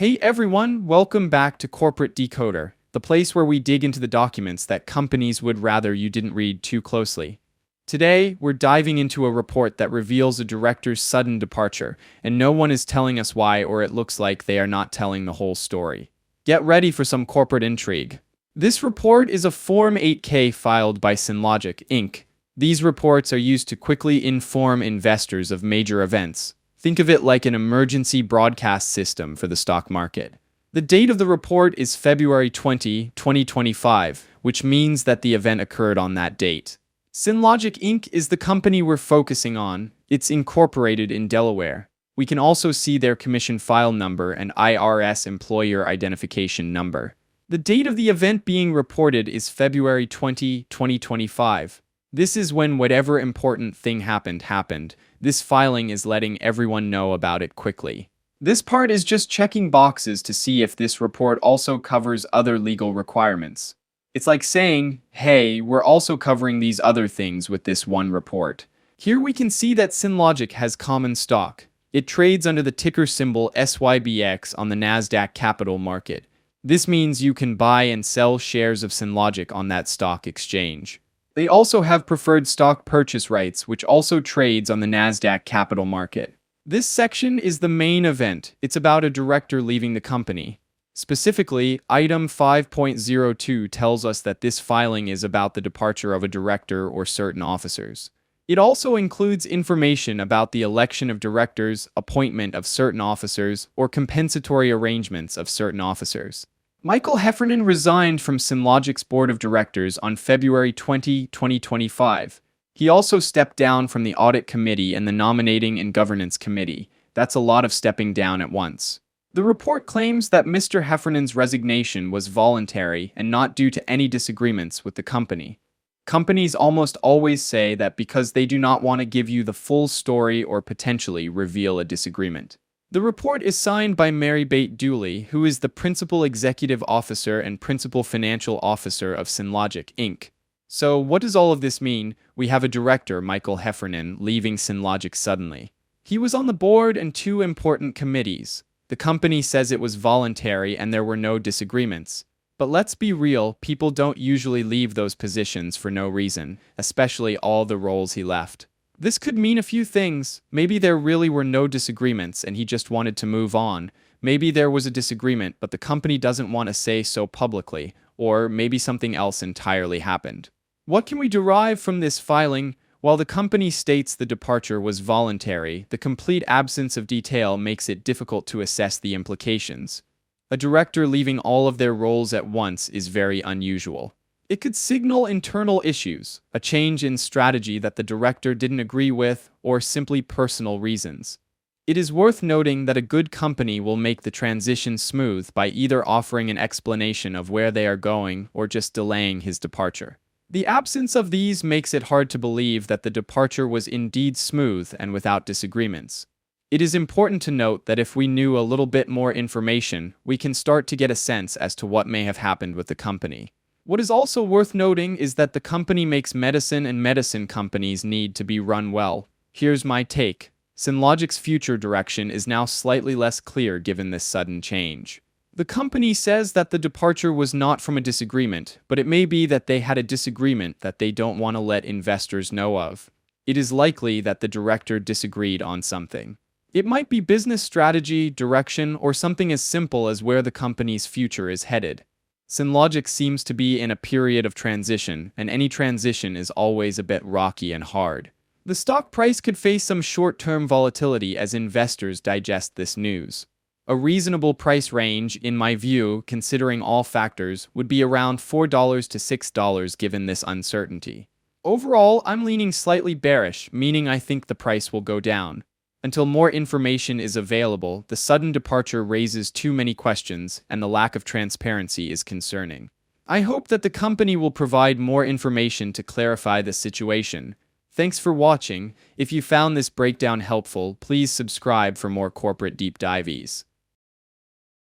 Hey everyone, welcome back to Corporate Decoder, the place where we dig into the documents that companies would rather you didn't read too closely. Today, we're diving into a report that reveals a director's sudden departure, and no one is telling us why, or it looks like they are not telling the whole story. Get ready for some corporate intrigue. This report is a Form 8K filed by Synlogic, Inc. These reports are used to quickly inform investors of major events. Think of it like an emergency broadcast system for the stock market. The date of the report is February 20, 2025, which means that the event occurred on that date. Synlogic Inc. is the company we're focusing on. It's incorporated in Delaware. We can also see their commission file number and IRS employer identification number. The date of the event being reported is February 20, 2025. This is when whatever important thing happened. This filing is letting everyone know about it quickly. This part is just checking boxes to see if this report also covers other legal requirements. It's like saying, hey, we're also covering these other things with this one report. Here we can see that Synlogic has common stock. It trades under the ticker symbol SYBX on the Nasdaq Capital Market. This means you can buy and sell shares of Synlogic on that stock exchange. They also have preferred stock purchase rights, which also trades on the Nasdaq Capital Market. This section is the main event. It's about a director leaving the company. Specifically, item 5.02 tells us that this filing is about the departure of a director or certain officers. It also includes information about the election of directors, appointment of certain officers, or compensatory arrangements of certain officers. Michael Heffernan resigned from Synlogic's board of directors on February 20, 2025. He also stepped down from the audit committee and the nominating and governance committee. That's a lot of stepping down at once. The report claims that Mr. Heffernan's resignation was voluntary and not due to any disagreements with the company. Companies almost always say that because they do not want to give you the full story or potentially reveal a disagreement. The report is signed by Mary Bate Dooley, who is the Principal Executive Officer and Principal Financial Officer of Synlogic, Inc. So what does all of this mean? We have a director, Michael Heffernan, leaving Synlogic suddenly. He was on the board and two important committees. The company says it was voluntary and there were no disagreements. But let's be real, people don't usually leave those positions for no reason, especially all the roles he left. This could mean a few things. Maybe there really were no disagreements and he just wanted to move on. Maybe there was a disagreement, but the company doesn't want to say so publicly. Or maybe something else entirely happened. What can we derive from this filing? While the company states the departure was voluntary, the complete absence of detail makes it difficult to assess the implications. A director leaving all of their roles at once is very unusual. It could signal internal issues, a change in strategy that the director didn't agree with, or simply personal reasons. It is worth noting that a good company will make the transition smooth by either offering an explanation of where they are going or just delaying his departure. The absence of these makes it hard to believe that the departure was indeed smooth and without disagreements. It is important to note that if we knew a little bit more information, we can start to get a sense as to what may have happened with the company. What is also worth noting is that the company makes medicine and medicine companies need to be run well. Here's my take. Synlogic's future direction is now slightly less clear given this sudden change. The company says that the departure was not from a disagreement, but it may be that they had a disagreement that they don't want to let investors know of. It is likely that the director disagreed on something. It might be business strategy, direction, or something as simple as where the company's future is headed. Synlogic seems to be in a period of transition, and any transition is always a bit rocky and hard. The stock price could face some short-term volatility as investors digest this news. A reasonable price range, in my view, considering all factors, would be around $4 to $6 given this uncertainty. Overall, I'm leaning slightly bearish, meaning I think the price will go down. Until more information is available, the sudden departure raises too many questions, and the lack of transparency is concerning. I hope that the company will provide more information to clarify the situation. Thanks for watching. If you found this breakdown helpful, please subscribe for more corporate deep dives.